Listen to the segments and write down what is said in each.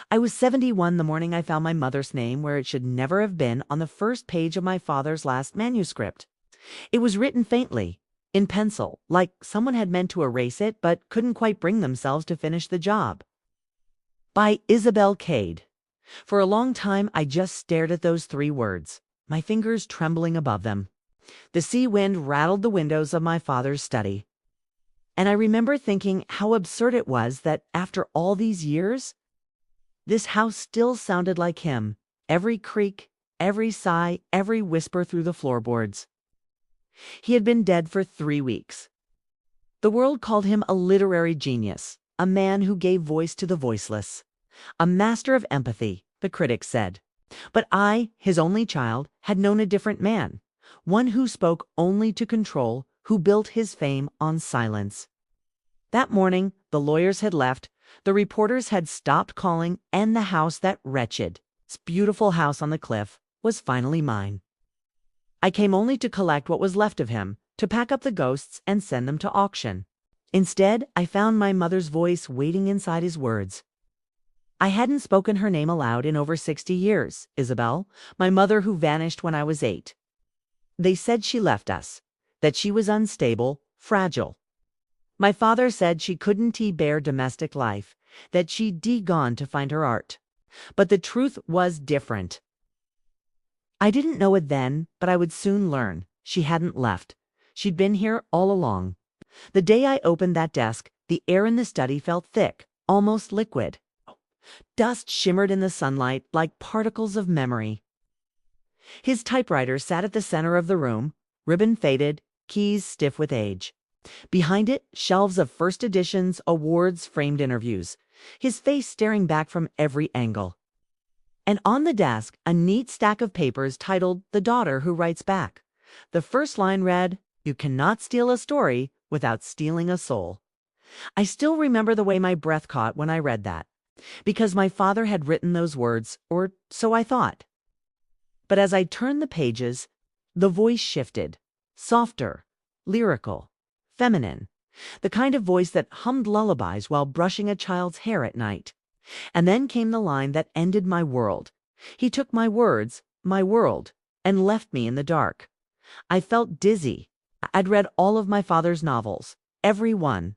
I was 71 the morning I found my mother's name where it should never have been, on the first page of my father's last manuscript. It was written faintly, in pencil, like someone had meant to erase it but couldn't quite bring themselves to finish the job. By Isabel Kade. For a long time I just stared at those 3 words, my fingers trembling above them. The sea wind rattled the windows of my father's study. And I remember thinking how absurd it was that after all these years, this house still sounded like him, every creak, every sigh, every whisper through the floorboards. He had been dead for 3 weeks. The world called him a literary genius, a man who gave voice to the voiceless, a master of empathy, the critics said. But I, his only child, had known a different man, one who spoke only to control, who built his fame on silence. That morning, the lawyers had left, the reporters had stopped calling, and the house, that wretched, beautiful house on the cliff, was finally mine. I came only to collect what was left of him, to pack up the ghosts and send them to auction. Instead, I found my mother's voice waiting inside his words. I hadn't spoken her name aloud in over 60 years, Isabel, my mother who vanished when I was 8. They said she left us, that she was unstable, fragile. My father said she couldn't bear domestic life, that she'd gone to find her art. But the truth was different. I didn't know it then, but I would soon learn. She hadn't left. She'd been here all along. The day I opened that desk, the air in the study felt thick, almost liquid. Dust shimmered in the sunlight like particles of memory. His typewriter sat at the center of the room, ribbon faded, keys stiff with age. Behind it, shelves of first editions, awards, framed interviews, his face staring back from every angle. And on the desk, a neat stack of papers titled The Daughter Who Writes Back. The first line read, "You cannot steal a story without stealing a soul." I still remember the way my breath caught when I read that, because my father had written those words, or so I thought. But as I turned the pages, the voice shifted, softer, lyrical, feminine, the kind of voice that hummed lullabies while brushing a child's hair at night. And then came the line that ended my world. He took my words, my world, and left me in the dark. I felt dizzy. I'd read all of my father's novels, every one,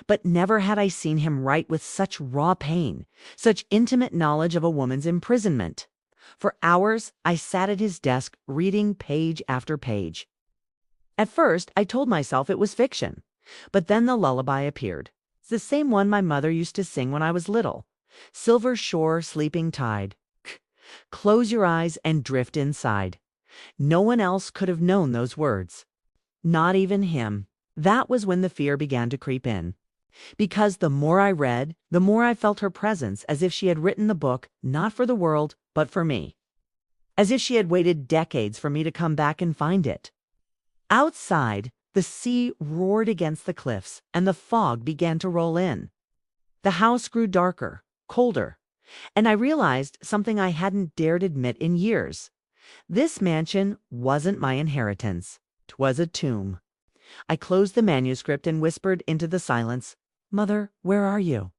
but never had I seen him write with such raw pain, such intimate knowledge of a woman's imprisonment. For hours, I sat at his desk reading page after page. At first, I told myself it was fiction, but then the lullaby appeared. It's the same one my mother used to sing when I was little. Silver shore, sleeping tide. Close your eyes and drift inside. No one else could have known those words. Not even him. That was when the fear began to creep in. Because the more I read, the more I felt her presence, as if she had written the book not for the world, but for me. As if she had waited decades for me to come back and find it. Outside, the sea roared against the cliffs, and the fog began to roll in. The house grew darker, colder, and I realized something I hadn't dared admit in years. This mansion wasn't my inheritance. 'Twas a tomb. I closed the manuscript and whispered into the silence, "Mother, where are you?"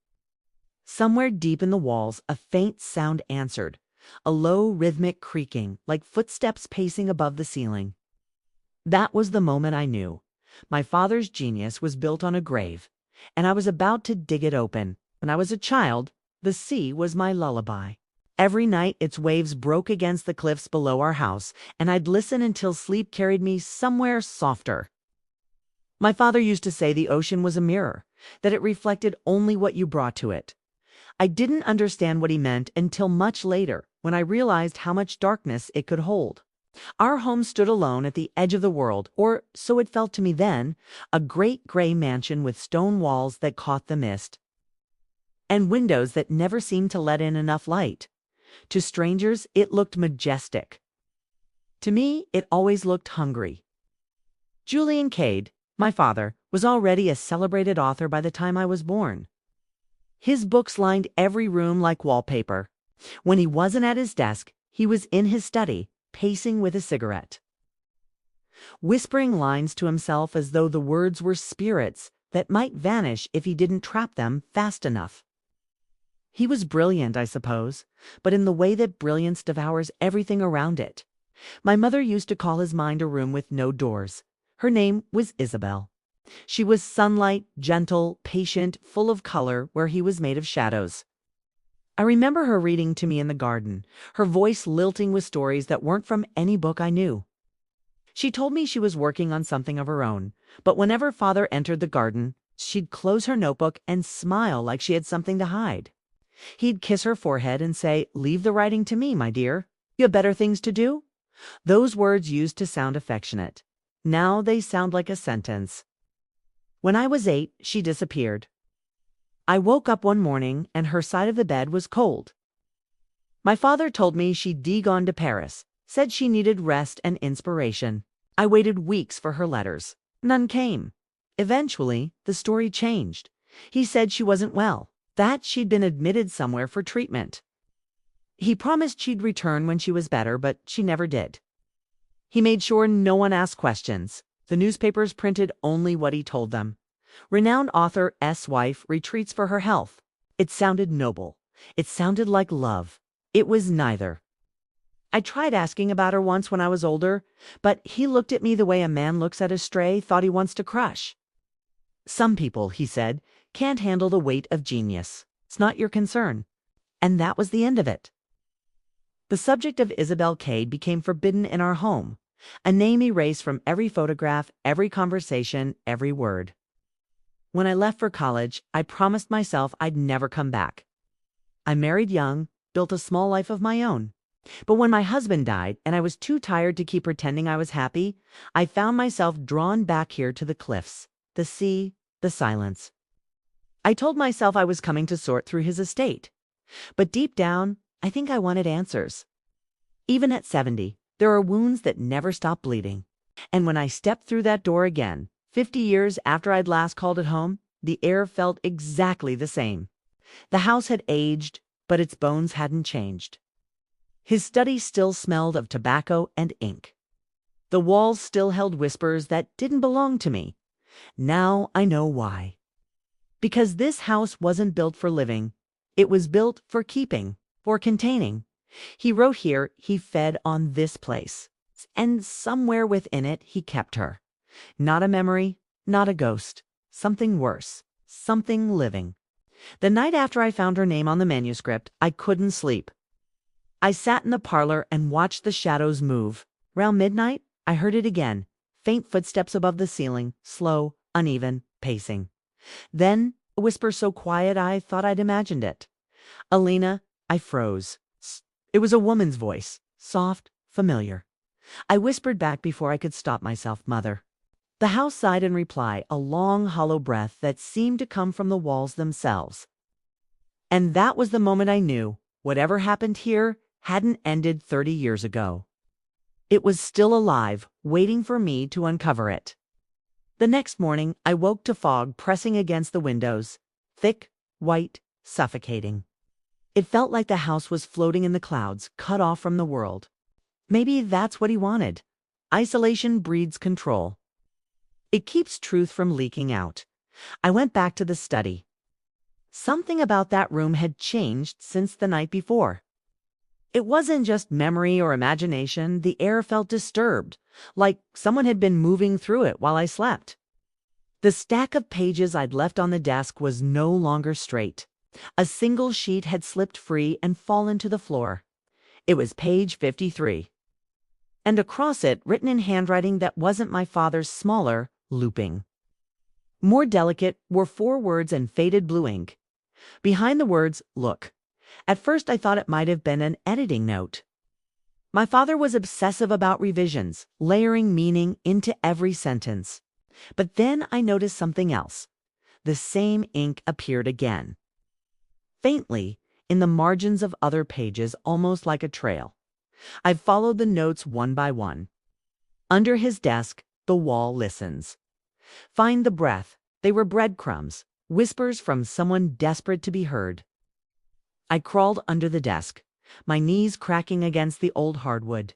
Somewhere deep in the walls, a faint sound answered, a low rhythmic creaking, like footsteps pacing above the ceiling. That was the moment I knew. My father's genius was built on a grave, and I was about to dig it open. When I was a child, the sea was my lullaby. Every night its waves broke against the cliffs below our house, and I'd listen until sleep carried me somewhere softer. My father used to say the ocean was a mirror, that it reflected only what you brought to it. I didn't understand what he meant until much later, when I realized how much darkness it could hold. Our home stood alone at the edge of the world, or so it felt to me then, a great gray mansion with stone walls that caught the mist, and windows that never seemed to let in enough light. To strangers, it looked majestic. To me, it always looked hungry. Julian Kade, my father, was already a celebrated author by the time I was born. His books lined every room like wallpaper. When he wasn't at his desk, he was in his study, pacing with a cigarette, whispering lines to himself as though the words were spirits that might vanish if he didn't trap them fast enough. He was brilliant, I suppose, but in the way that brilliance devours everything around it. My mother used to call his mind a room with no doors. Her name was Isabel. She was sunlight, gentle, patient, full of color where he was made of shadows. I remember her reading to me in the garden, her voice lilting with stories that weren't from any book I knew. She told me she was working on something of her own, but whenever Father entered the garden, she'd close her notebook and smile like she had something to hide. He'd kiss her forehead and say, "Leave the writing to me, my dear. You have better things to do?" Those words used to sound affectionate. Now they sound like a sentence. When I was 8, she disappeared. I woke up one morning and her side of the bed was cold. My father told me she'd gone to Paris, said she needed rest and inspiration. I waited weeks for her letters. None came. Eventually, the story changed. He said she wasn't well, that she'd been admitted somewhere for treatment. He promised she'd return when she was better, but she never did. He made sure no one asked questions. The newspapers printed only what he told them. Renowned author S. wife retreats for her health. It sounded noble. It sounded like love. It was neither. I tried asking about her once when I was older, but he looked at me the way a man looks at a stray thought he wants to crush. "Some people," he said, "can't handle the weight of genius. It's not your concern." And that was the end of it. The subject of Isabel Kade became forbidden in our home, a name erased from every photograph, every conversation, every word. When I left for college, I promised myself I'd never come back. I married young, built a small life of my own. But when my husband died and I was too tired to keep pretending I was happy, I found myself drawn back here to the cliffs, the sea, the silence. I told myself I was coming to sort through his estate. But deep down, I think I wanted answers. Even at 70, there are wounds that never stop bleeding. And when I stepped through that door again, 50 years after I'd last called it home, the air felt exactly the same. The house had aged, but its bones hadn't changed. His study still smelled of tobacco and ink. The walls still held whispers that didn't belong to me. Now I know why. Because this house wasn't built for living. It was built for keeping, for containing. He wrote here he fed on this place. And somewhere within it he kept her. Not a memory, not a ghost. Something worse. Something living. The night after I found her name on the manuscript, I couldn't sleep. I sat in the parlor and watched the shadows move. Round midnight, I heard it again. Faint footsteps above the ceiling, slow, uneven, pacing. Then, a whisper so quiet I thought I'd imagined it. "Elena," I froze. It was a woman's voice, soft, familiar. I whispered back before I could stop myself, "Mother." The house sighed in reply, a long, hollow breath that seemed to come from the walls themselves. And that was the moment I knew whatever happened here hadn't ended 30 years ago. It was still alive, waiting for me to uncover it. The next morning, I woke to fog pressing against the windows, thick, white, suffocating. It felt like the house was floating in the clouds, cut off from the world. Maybe that's what he wanted. Isolation breeds control. It keeps truth from leaking out. I went back to the study. Something about that room had changed since the night before. It wasn't just memory or imagination. The air felt disturbed, like someone had been moving through it while I slept. The stack of pages I'd left on the desk was no longer straight. A single sheet had slipped free and fallen to the floor. It was page 53. And across it, written in handwriting that wasn't my father's, smaller, looping. More delicate, were 4 words in faded blue ink. Behind the words, "Look." At first I thought it might have been an editing note. My father was obsessive about revisions, layering meaning into every sentence. But then I noticed something else. The same ink appeared again. Faintly, in the margins of other pages, almost like a trail. I followed the notes one by one. Under his desk, the wall listens. Find the breath. They were breadcrumbs, whispers from someone desperate to be heard. I crawled under the desk, my knees cracking against the old hardwood.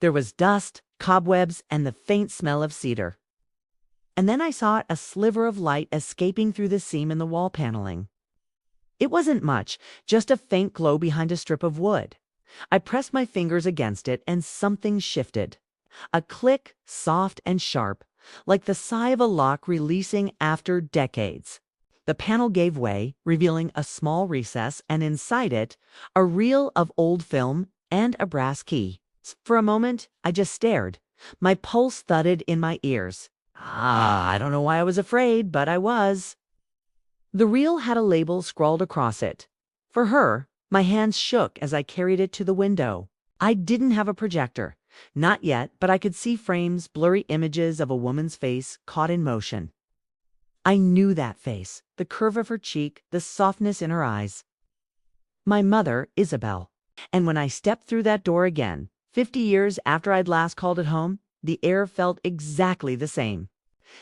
There was dust, cobwebs, and the faint smell of cedar. And then I saw a sliver of light escaping through the seam in the wall paneling. It wasn't much, just a faint glow behind a strip of wood. I pressed my fingers against it and something shifted. A click, soft and sharp, like the sigh of a lock releasing after decades. The panel gave way, revealing a small recess, and inside it, a reel of old film and a brass key. For a moment, I just stared. My pulse thudded in my ears. I don't know why I was afraid, but I was. The reel had a label scrawled across it. For her. My hands shook as I carried it to the window. I didn't have a projector. Not yet, but I could see frames, blurry images of a woman's face caught in motion. I knew that face, the curve of her cheek, the softness in her eyes. My mother, Isabel. And when I stepped through that door again, 50 years after I'd last called it home, the air felt exactly the same.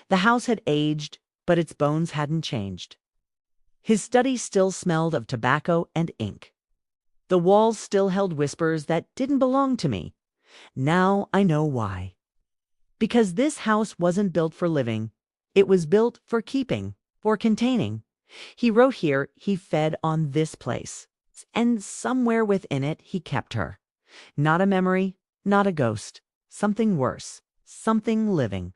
The house had aged, but its bones hadn't changed. His study still smelled of tobacco and ink. The walls still held whispers that didn't belong to me. Now I know why. Because this house wasn't built for living. It was built for keeping, for containing. He wrote here he fed on this place. And somewhere within it he kept her. Not a memory, not a ghost. Something worse. Something living.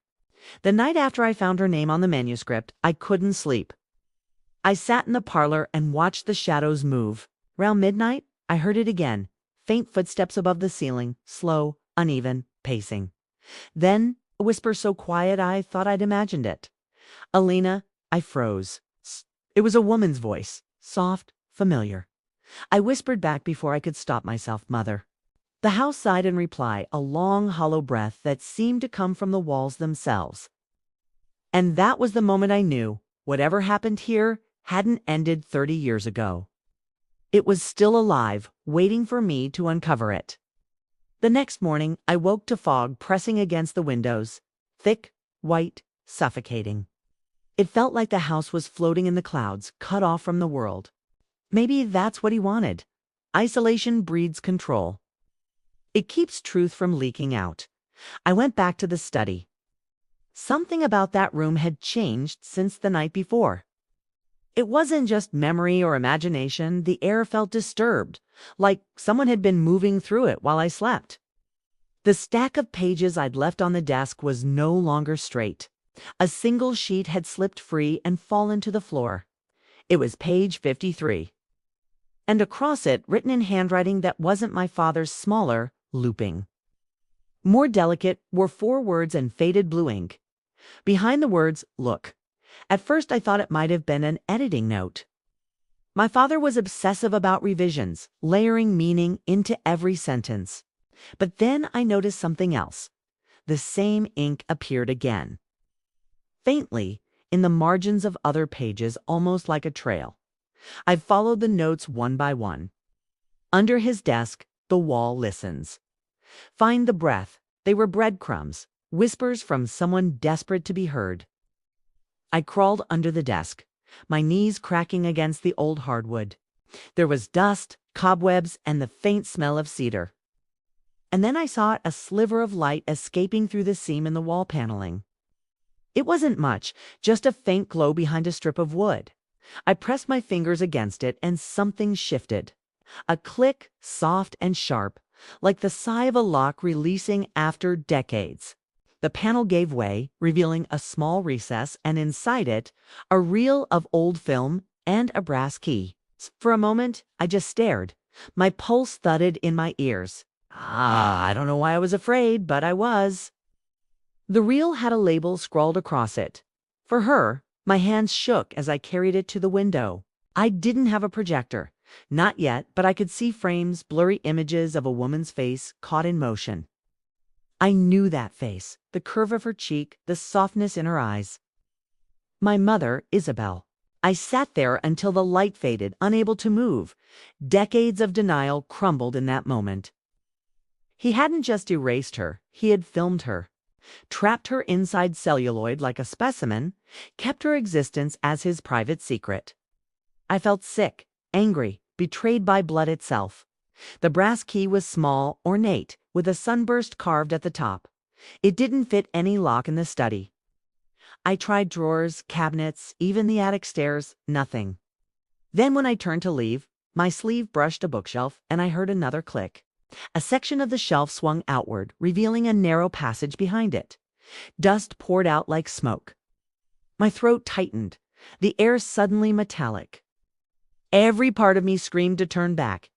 The night after I found her name on the manuscript, I couldn't sleep. I sat in the parlor and watched the shadows move. Round midnight, I heard it again. Faint footsteps above the ceiling, slow, uneven, pacing. Then, a whisper so quiet I thought I'd imagined it. Elena, I froze. It was a woman's voice, soft, familiar. I whispered back before I could stop myself, Mother. The house sighed in reply, a long, hollow breath that seemed to come from the walls themselves. And that was the moment I knew, whatever happened here hadn't ended 30 years ago. It was still alive, waiting for me to uncover it. The next morning, I woke to fog pressing against the windows, thick, white, suffocating. It felt like the house was floating in the clouds, cut off from the world. Maybe that's what he wanted. Isolation breeds control. It keeps truth from leaking out. I went back to the study. Something about that room had changed since the night before. It wasn't just memory or imagination. The air felt disturbed, like someone had been moving through it while I slept. The stack of pages I'd left on the desk was no longer straight. A single sheet had slipped free and fallen to the floor. It was page 53. And across it, written in handwriting that wasn't my father's, smaller, looping. More delicate, were 4 words in faded blue ink. Behind the words, look. At first I thought it might have been an editing note. My father was obsessive about revisions, layering meaning into every sentence. But then I noticed something else. The same ink appeared again. Faintly, in the margins of other pages, almost like a trail. I followed the notes one by one. Under his desk, the wall listens. Find the breath. They were breadcrumbs, whispers from someone desperate to be heard. I crawled under the desk, my knees cracking against the old hardwood. There was dust, cobwebs, and the faint smell of cedar. And then I saw a sliver of light escaping through the seam in the wall paneling. It wasn't much, just a faint glow behind a strip of wood. I pressed my fingers against it and something shifted. A click, soft and sharp, like the sigh of a lock releasing after decades. The panel gave way, revealing a small recess, and inside it, a reel of old film and a brass key. For a moment, I just stared. My pulse thudded in my ears. I don't know why I was afraid, but I was. The reel had a label scrawled across it. For her. My hands shook as I carried it to the window. I didn't have a projector. Not yet, but I could see frames, blurry images of a woman's face caught in motion. I knew that face, the curve of her cheek, the softness in her eyes. My mother, Isabel. I sat there until the light faded, unable to move. Decades of denial crumbled in that moment. He hadn't just erased her, he had filmed her. Trapped her inside celluloid like a specimen, kept her existence as his private secret. I felt sick, angry, betrayed by blood itself. The brass key was small, ornate, with a sunburst carved at the top. It didn't fit any lock in the study. I tried drawers, cabinets, even the attic stairs, nothing. Then when I turned to leave, my sleeve brushed a bookshelf and I heard another click. A section of the shelf swung outward, revealing a narrow passage behind it. Dust poured out like smoke. My throat tightened, the air suddenly metallic. Every part of me screamed to turn back,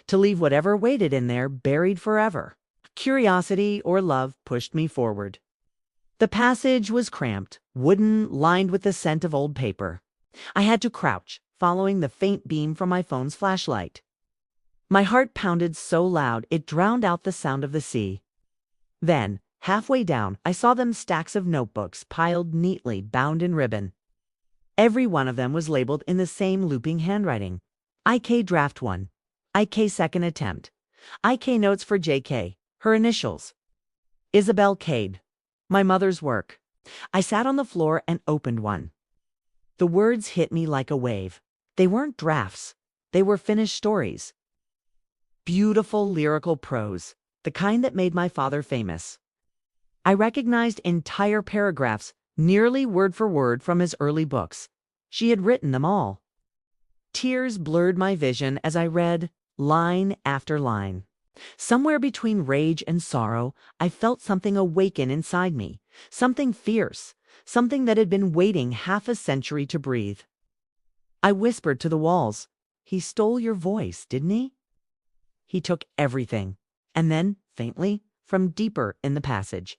to leave whatever waited in there buried forever. Curiosity or love pushed me forward. The passage was cramped, wooden, lined with the scent of old paper. I had to crouch, following the faint beam from my phone's flashlight. My heart pounded so loud it drowned out the sound of the sea. Then, halfway down, I saw them stacks of notebooks piled neatly, bound in ribbon. Every one of them was labeled in the same looping handwriting. IK Draft 1, IK Second Attempt, IK Notes for JK, her initials. Isabel Kade, my mother's work. I sat on the floor and opened one. The words hit me like a wave. They weren't drafts. They were finished stories. Beautiful lyrical prose, the kind that made my father famous. I recognized entire paragraphs, nearly word for word from his early books. She had written them all. Tears blurred my vision as I read line after line. Somewhere between rage and sorrow, I felt something awaken inside me, something fierce, something that had been waiting half a century to breathe. I whispered to the walls, "He stole your voice, didn't he?" He took everything, and then, faintly, from deeper in the passage,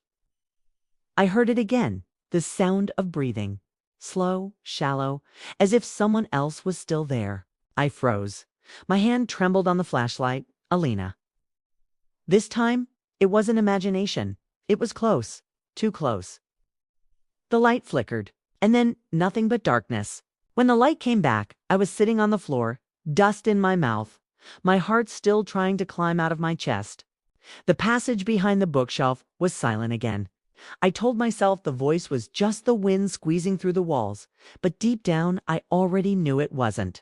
I heard it again, the sound of breathing, slow, shallow, as if someone else was still there. I froze. My hand trembled on the flashlight. Elena. This time, it wasn't imagination. It was close, too close. The light flickered, and then nothing but darkness. When the light came back, I was sitting on the floor, dust in my mouth, my heart still trying to climb out of my chest. The passage behind the bookshelf was silent again. I told myself the voice was just the wind squeezing through the walls, but deep down I already knew it wasn't.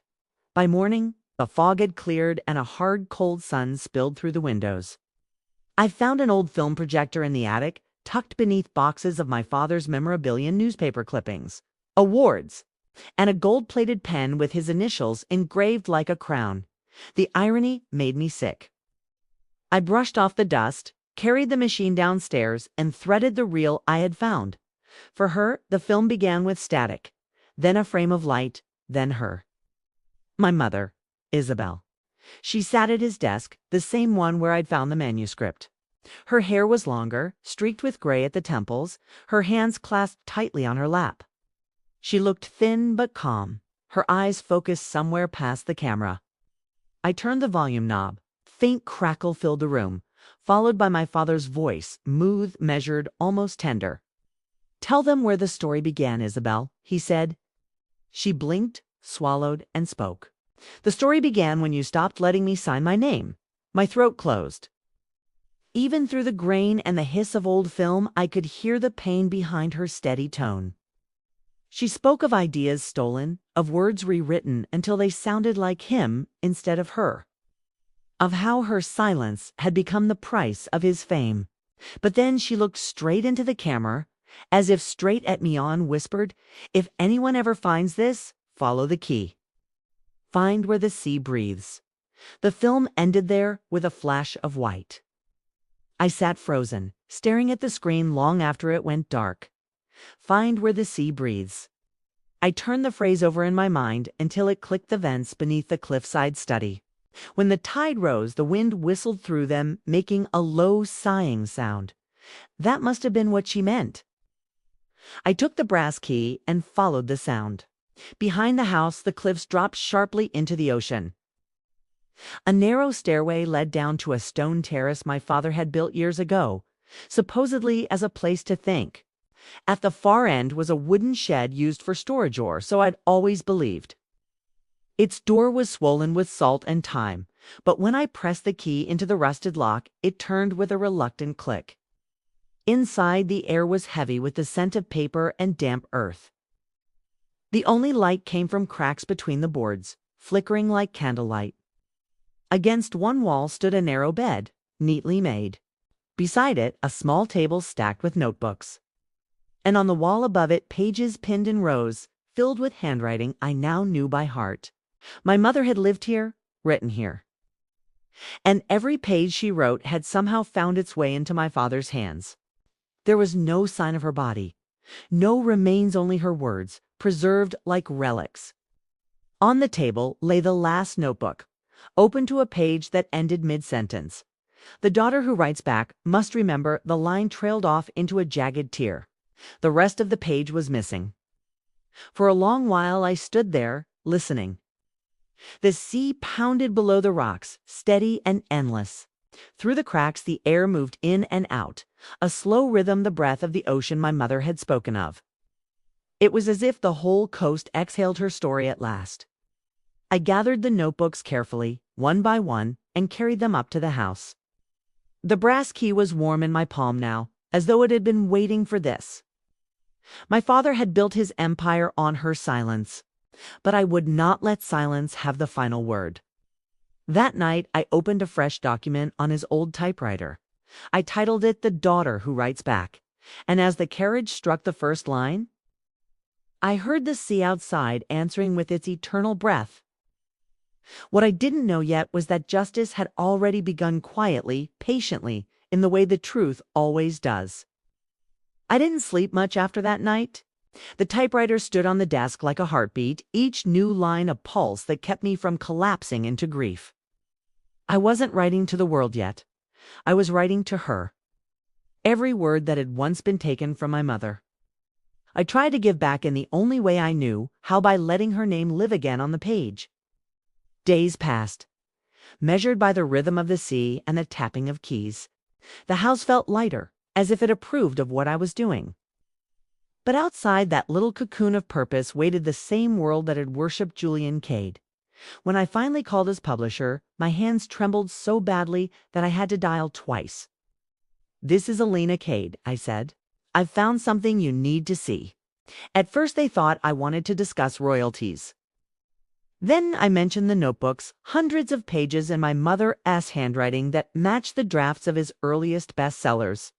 By morning, the fog had cleared and a hard, cold sun spilled through the windows. I found an old film projector in the attic, tucked beneath boxes of my father's memorabilia newspaper clippings, awards, and a gold-plated pen with his initials engraved like a crown. The irony made me sick. I brushed off the dust, carried the machine downstairs, and threaded the reel I had found. For her, the film began with static, then a frame of light, then her. My mother, Isabel. She sat at his desk, the same one where I'd found the manuscript. Her hair was longer, streaked with gray at the temples, her hands clasped tightly on her lap. She looked thin but calm, her eyes focused somewhere past the camera. I turned the volume knob. Faint crackle filled the room, followed by my father's voice, smooth, measured, almost tender. "Tell them where the story began, Isabel," he said. She blinked, swallowed, and spoke. "The story began when you stopped letting me sign my name." My throat closed. Even through the grain and the hiss of old film, I could hear the pain behind her steady tone. She spoke of ideas stolen, of words rewritten until they sounded like him instead of her, of how her silence had become the price of his fame. But then she looked straight into the camera, as if straight at me on, whispered, "If anyone ever finds this, follow the key. Find where the sea breathes." The film ended there with a flash of white. I sat frozen, staring at the screen long after it went dark. Find where the sea breathes. I turned the phrase over in my mind until it clicked the vents beneath the cliffside study. When the tide rose, the wind whistled through them, making a low sighing sound. That must have been what she meant. I took the brass key and followed the sound. Behind the house, the cliffs dropped sharply into the ocean. A narrow stairway led down to a stone terrace my father had built years ago, supposedly as a place to think. At the far end was a wooden shed used for storage ore, so I'd always believed. Its door was swollen with salt and time, but when I pressed the key into the rusted lock, it turned with a reluctant click. Inside, the air was heavy with the scent of paper and damp earth. The only light came from cracks between the boards, flickering like candlelight. Against one wall stood a narrow bed, neatly made. Beside it, a small table stacked with notebooks. And on the wall above it, pages pinned in rows, filled with handwriting I now knew by heart. My mother had lived here, written here. And every page she wrote had somehow found its way into my father's hands. There was no sign of her body, no remains, only her words, preserved like relics. On the table lay the last notebook, open to a page that ended mid-sentence. The daughter who writes back must remember the line trailed off into a jagged tear. The rest of the page was missing. For a long while I stood there, listening. The sea pounded below the rocks, steady and endless. Through the cracks the air moved in and out, a slow rhythm, the breath of the ocean my mother had spoken of. It was as if the whole coast exhaled her story at last. I gathered the notebooks carefully, one by one, and carried them up to the house. The brass key was warm in my palm now, as though it had been waiting for this. My father had built his empire on her silence, but I would not let silence have the final word. That night, I opened a fresh document on his old typewriter. I titled it "The Daughter Who Writes Back," and as the carriage struck the first line, I heard the sea outside answering with its eternal breath. What I didn't know yet was that justice had already begun quietly, patiently, in the way the truth always does. I didn't sleep much after that night. The typewriter stood on the desk like a heartbeat, each new line a pulse that kept me from collapsing into grief. I wasn't writing to the world yet. I was writing to her. Every word that had once been taken from my mother. I tried to give back in the only way I knew, how, by letting her name live again on the page. Days passed, measured by the rhythm of the sea and the tapping of keys. The house felt lighter, as if it approved of what I was doing. But outside that little cocoon of purpose waited the same world that had worshipped Julian Kade. When I finally called his publisher, my hands trembled so badly that I had to dial twice. "This is Elena Kade," I said. "I've found something you need to see." At first they thought I wanted to discuss royalties. Then I mentioned the notebooks, hundreds of pages in my mother's handwriting that matched the drafts of his earliest bestsellers.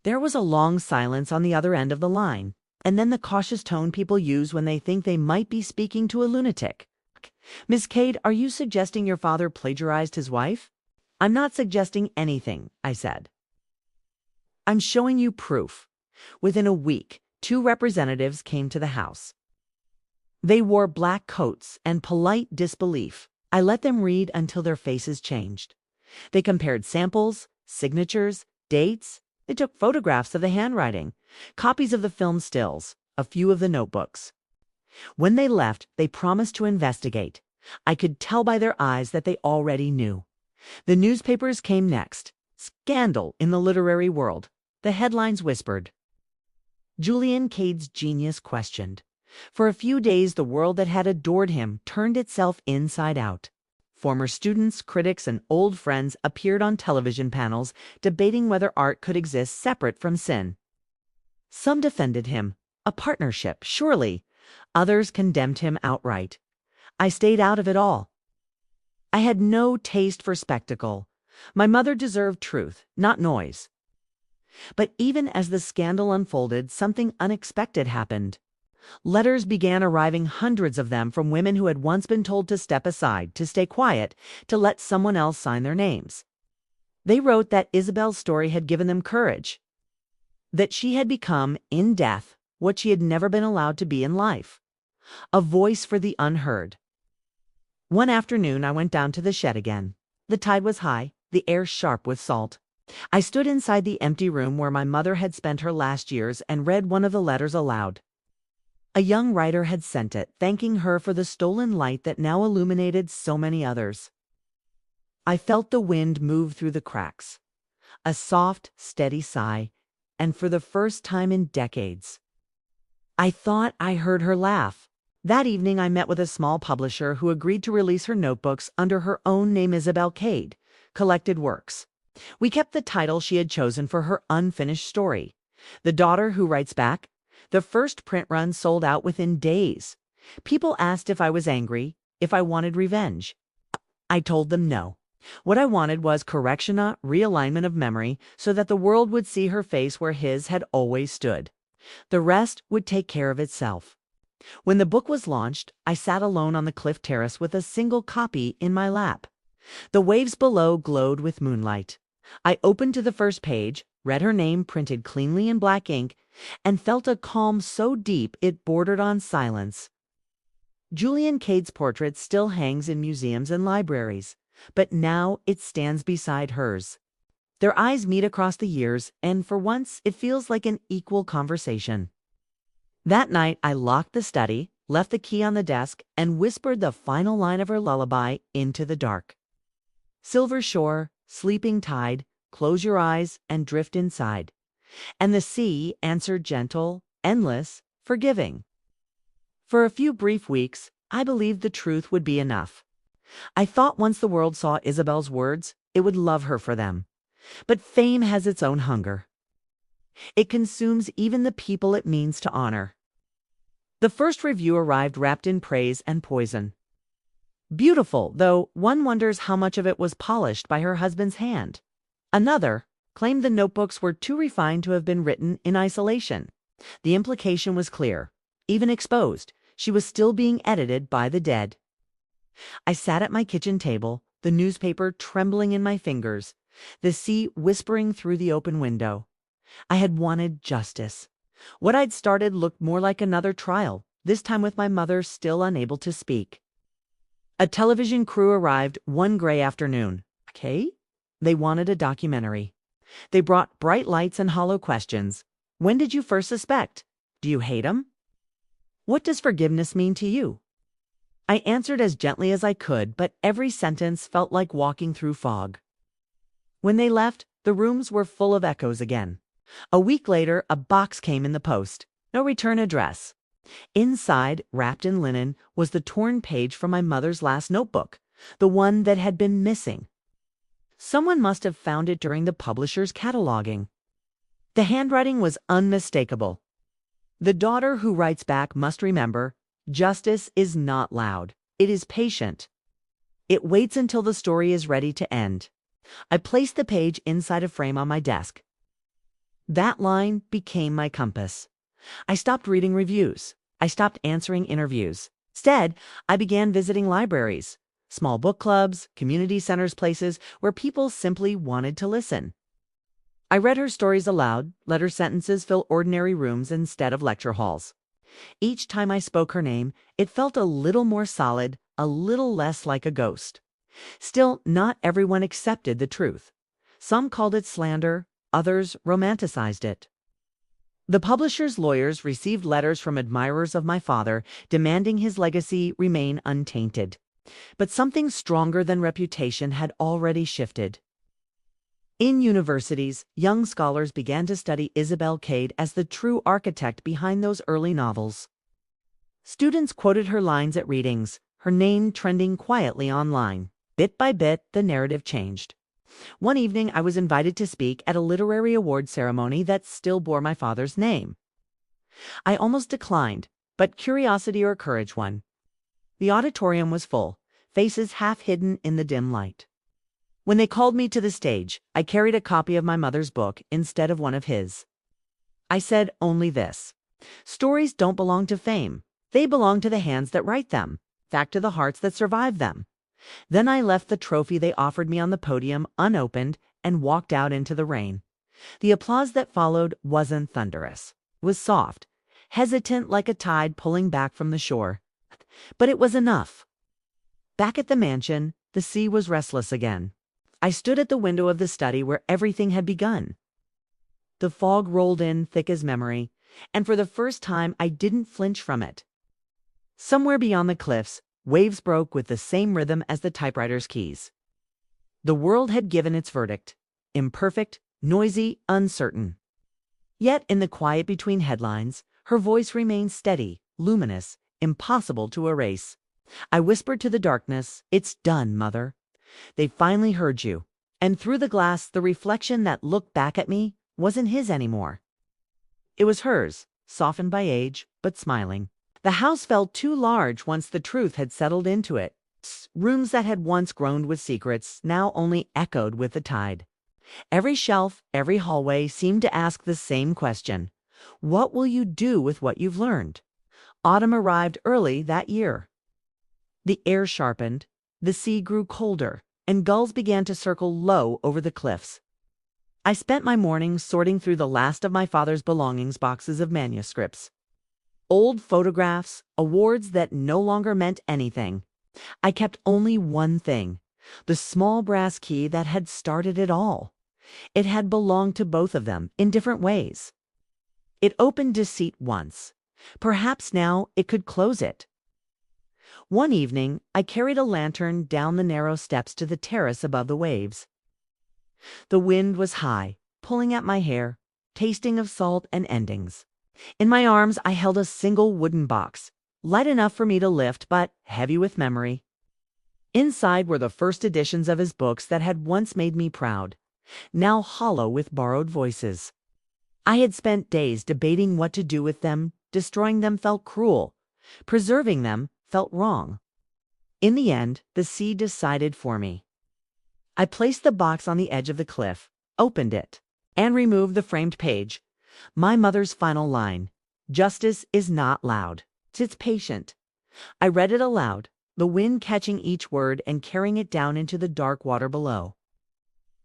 There was a long silence on the other end of the line, and then the cautious tone people use when they think they might be speaking to a lunatic. "Miss Kade, are you suggesting your father plagiarized his wife?" "I'm not suggesting anything," I said. "I'm showing you proof." Within a week, 2 representatives came to the house. They wore black coats and polite disbelief. I let them read until their faces changed. They compared samples, signatures, dates. They took photographs of the handwriting, copies of the film stills, a few of the notebooks. When they left, they promised to investigate. I could tell by their eyes that they already knew. The newspapers came next. Scandal in the literary world. The headlines whispered. Julian Kade's genius questioned. For a few days, the world that had adored him turned itself inside out. Former students, critics, and old friends appeared on television panels debating whether art could exist separate from sin. Some defended him. A partnership, surely. Others condemned him outright. I stayed out of it all. I had no taste for spectacle. My mother deserved truth, not noise. But even as the scandal unfolded, something unexpected happened. Letters began arriving, hundreds of them, from women who had once been told to step aside, to stay quiet, to let someone else sign their names. They wrote that Isabel's story had given them courage, that she had become, in death, what she had never been allowed to be in life, a voice for the unheard. One afternoon I went down to the shed again. The tide was high, the air sharp with salt. I stood inside the empty room where my mother had spent her last years and read one of the letters aloud. A young writer had sent it, thanking her for the stolen light that now illuminated so many others. I felt the wind move through the cracks, a soft, steady sigh, and for the first time in decades, I thought I heard her laugh. That evening I met with a small publisher who agreed to release her notebooks under her own name, Isabel Kade, Collected Works. We kept the title she had chosen for her unfinished story, The Daughter Who Writes Back. The first print run sold out within days. People asked if I was angry, if I wanted revenge. I told them no. What I wanted was correction, a realignment of memory, so that the world would see her face where his had always stood. The rest would take care of itself. When the book was launched, I sat alone on the cliff terrace with a single copy in my lap. The waves below glowed with moonlight. I opened to the first page, read her name printed cleanly in black ink, and felt a calm so deep it bordered on silence. Julian Kade's portrait still hangs in museums and libraries, but now it stands beside hers. Their eyes meet across the years, and for once it feels like an equal conversation. That night I locked the study, left the key on the desk, and whispered the final line of her lullaby into the dark. Silver shore, sleeping tide, close your eyes and drift inside. And the sea answered gentle, endless, forgiving. For a few brief weeks, I believed the truth would be enough. I thought once the world saw Isabel's words, it would love her for them. But fame has its own hunger. It consumes even the people it means to honor. The first review arrived wrapped in praise and poison. Beautiful, though one wonders how much of it was polished by her husband's hand. Another claimed the notebooks were too refined to have been written in isolation. The implication was clear. Even exposed, she was still being edited by the dead. I sat at my kitchen table, the newspaper trembling in my fingers, the sea whispering through the open window. I had wanted justice. What I'd started looked more like another trial, this time with my mother still unable to speak. A television crew arrived one gray afternoon. Okay? They wanted a documentary. They brought bright lights and hollow questions. When did you first suspect? Do you hate him? What does forgiveness mean to you? I answered as gently as I could, but every sentence felt like walking through fog. When they left, the rooms were full of echoes again. A week later, a box came in the post. No return address. Inside, wrapped in linen, was the torn page from my mother's last notebook, the one that had been missing. Someone must have found it during the publisher's cataloging. The handwriting was unmistakable. The daughter who writes back must remember, justice is not loud. It is patient. It waits until the story is ready to end. I placed the page inside a frame on my desk. That line became my compass. I stopped reading reviews. I stopped answering interviews. Instead, I began visiting libraries, small book clubs, community centers, places where people simply wanted to listen. I read her stories aloud, let her sentences fill ordinary rooms instead of lecture halls. Each time I spoke her name, it felt a little more solid, a little less like a ghost. Still, not everyone accepted the truth. Some called it slander, others romanticized it. The publisher's lawyers received letters from admirers of my father demanding his legacy remain untainted. But something stronger than reputation had already shifted. In universities, young scholars began to study Isabel Kade as the true architect behind those early novels. Students quoted her lines at readings, her name trending quietly online. Bit by bit, the narrative changed. One evening, I was invited to speak at a literary award ceremony that still bore my father's name. I almost declined, but curiosity or courage won. The auditorium was full, faces half hidden in the dim light. When they called me to the stage, I carried a copy of my mother's book instead of one of his. I said only this: stories don't belong to fame. They belong to the hands that write them, back to the hearts that survive them. Then I left the trophy they offered me on the podium unopened and walked out into the rain. The applause that followed wasn't thunderous. It was soft, hesitant like a tide pulling back from the shore. But it was enough. Back at the mansion, the sea was restless again. I stood at the window of the study where everything had begun. The fog rolled in thick as memory, and for the first time I didn't flinch from it. Somewhere beyond the cliffs, waves broke with the same rhythm as the typewriter's keys. The world had given its verdict: imperfect, noisy, uncertain. Yet in the quiet between headlines, her voice remained steady, luminous, impossible to erase. I whispered to the darkness, "It's done, Mother. They finally heard you." And through the glass, the reflection that looked back at me wasn't his anymore. It was hers, softened by age, but smiling. The house felt too large once the truth had settled into it. Rooms that had once groaned with secrets now only echoed with the tide. Every shelf, every hallway seemed to ask the same question: what will you do with what you've learned? Autumn arrived early that year. The air sharpened, the sea grew colder, and gulls began to circle low over the cliffs. I spent my mornings sorting through the last of my father's belongings boxes of manuscripts. Old photographs, awards that no longer meant anything. I kept only one thing, the small brass key that had started it all. It had belonged to both of them in different ways. It opened deceit once. Perhaps now it could close it. One evening, I carried a lantern down the narrow steps to the terrace above the waves. The wind was high, pulling at my hair, tasting of salt and endings. In my arms, I held a single wooden box, light enough for me to lift, but heavy with memory. Inside were the first editions of his books that had once made me proud, now hollow with borrowed voices. I had spent days debating what to do with them. Destroying them felt cruel. Preserving them felt wrong. In the end, the sea decided for me. I placed the box on the edge of the cliff, opened it, and removed the framed page. My mother's final line, "Justice is not loud, it's patient." I read it aloud, the wind catching each word and carrying it down into the dark water below.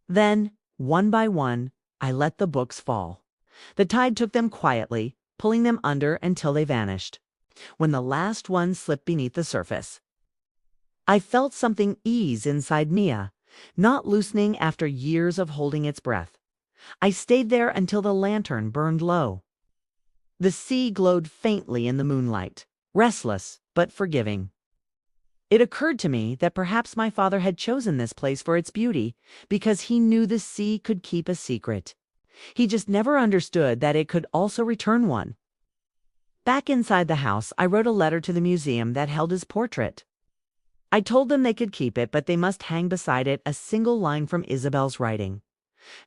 Then, one by one, I let the books fall. The tide took them quietly, pulling them under until they vanished. When the last one slipped beneath the surface, I felt something ease inside Mia, not loosening after years of holding its breath. I stayed there until the lantern burned low. The sea glowed faintly in the moonlight, restless but forgiving. It occurred to me that perhaps my father had chosen this place for its beauty because he knew the sea could keep a secret. He just never understood that it could also return one. Back inside the house, I wrote a letter to the museum that held his portrait. I told them they could keep it, but they must hang beside it a single line from Isabel's writing.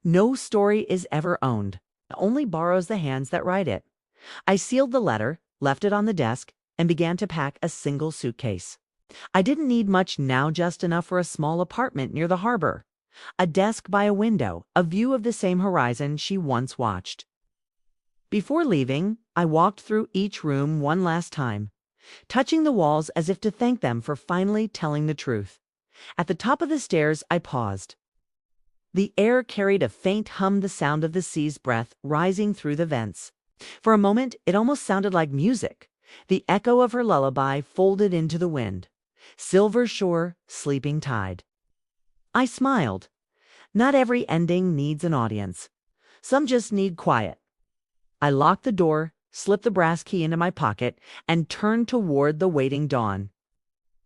"No story is ever owned, only borrows the hands that write it." I sealed the letter, left it on the desk, and began to pack a single suitcase. I didn't need much now, just enough for a small apartment near the harbor. A desk by a window, a view of the same horizon she once watched. Before leaving, I walked through each room one last time, touching the walls as if to thank them for finally telling the truth. At the top of the stairs, I paused. The air carried a faint hum, the sound of the sea's breath rising through the vents. For a moment, it almost sounded like music, the echo of her lullaby folded into the wind. Silver shore, sleeping tide. I smiled. Not every ending needs an audience. Some just need quiet. I locked the door, slipped the brass key into my pocket, and turned toward the waiting dawn.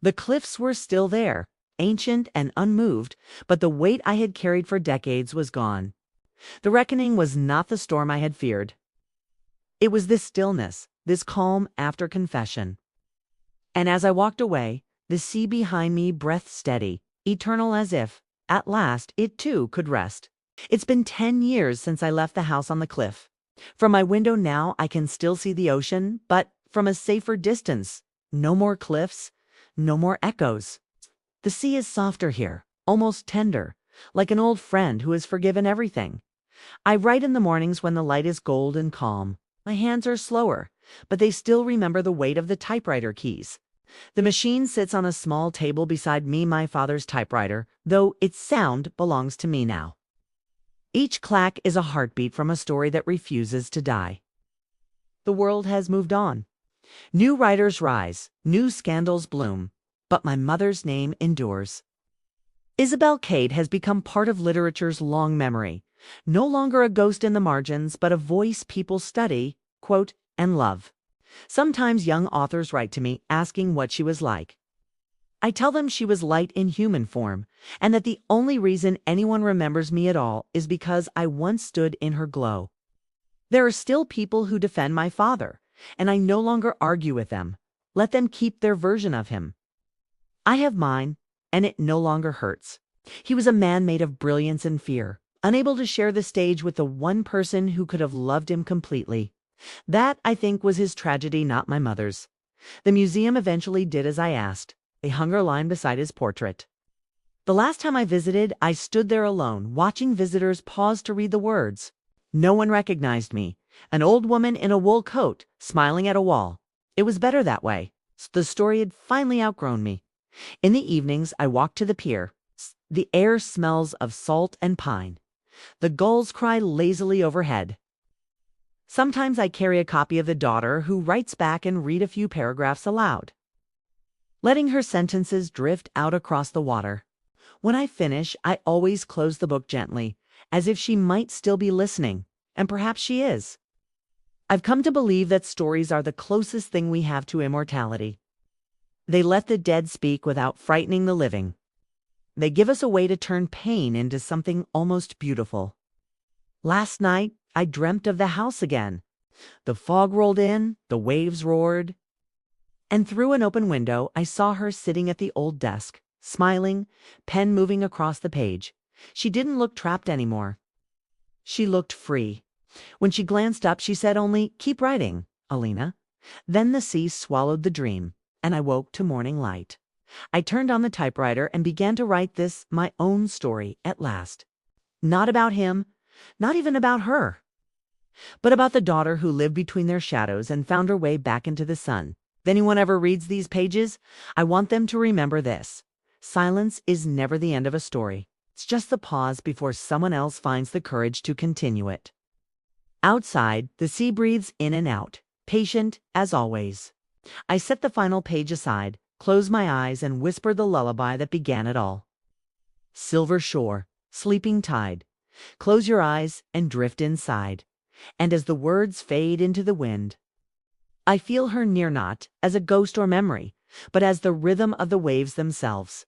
The cliffs were still there, ancient and unmoved, but the weight I had carried for decades was gone. The reckoning was not the storm I had feared. It was this stillness, this calm after confession. And as I walked away, the sea behind me breathed steady, eternal, as if, at last, it too could rest. It's been 10 years since I left the house on the cliff. From my window now I can still see the ocean, but from a safer distance. No more cliffs, no more echoes. The sea is softer here, almost tender, like an old friend who has forgiven everything. I write in the mornings when the light is gold and calm. My hands are slower, but they still remember the weight of the typewriter keys. The machine sits on a small table beside me, my father's typewriter, though its sound belongs to me now. Each clack is a heartbeat from a story that refuses to die. The world has moved on. New writers rise, new scandals bloom, but my mother's name endures. Isabel Kade has become part of literature's long memory, no longer a ghost in the margins, but a voice people study, quote, and love. Sometimes young authors write to me asking what she was like. I tell them she was light in human form, and that the only reason anyone remembers me at all is because I once stood in her glow. There are still people who defend my father, and I no longer argue with them. Let them keep their version of him. I have mine, and it no longer hurts. He was a man made of brilliance and fear, unable to share the stage with the one person who could have loved him completely. That, I think, was his tragedy, not my mother's. The museum eventually did as I asked. They hung her line beside his portrait. The last time I visited, I stood there alone, watching visitors pause to read the words. No one recognized me. An old woman in a wool coat, smiling at a wall. It was better that way. The story had finally outgrown me. In the evenings, I walked to the pier. The air smells of salt and pine. The gulls cry lazily overhead. Sometimes I carry a copy of The Daughter, who writes back and read a few paragraphs aloud, letting her sentences drift out across the water. When I finish, I always close the book gently, as if she might still be listening, and perhaps she is. I've come to believe that stories are the closest thing we have to immortality. They let the dead speak without frightening the living. They give us a way to turn pain into something almost beautiful. Last night, I dreamt of the house again. The fog rolled in, the waves roared, and through an open window, I saw her sitting at the old desk, smiling, pen moving across the page. She didn't look trapped anymore. She looked free. When she glanced up, she said only, "Keep writing, Elena." Then the sea swallowed the dream, and I woke to morning light. I turned on the typewriter and began to write this, my own story, at last. Not about him, not even about her, but about the daughter who lived between their shadows and found her way back into the sun. If anyone ever reads these pages, I want them to remember this. Silence is never the end of a story. It's just the pause before someone else finds the courage to continue it. Outside, the sea breathes in and out, patient as always. I set the final page aside, closed my eyes, and whispered the lullaby that began it all. Silver shore, sleeping tide, close your eyes and drift inside. And as the words fade into the wind, I feel her near, not as a ghost or memory, but as the rhythm of the waves themselves.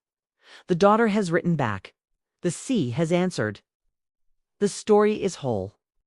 The daughter has written back. The sea has answered. The story is whole.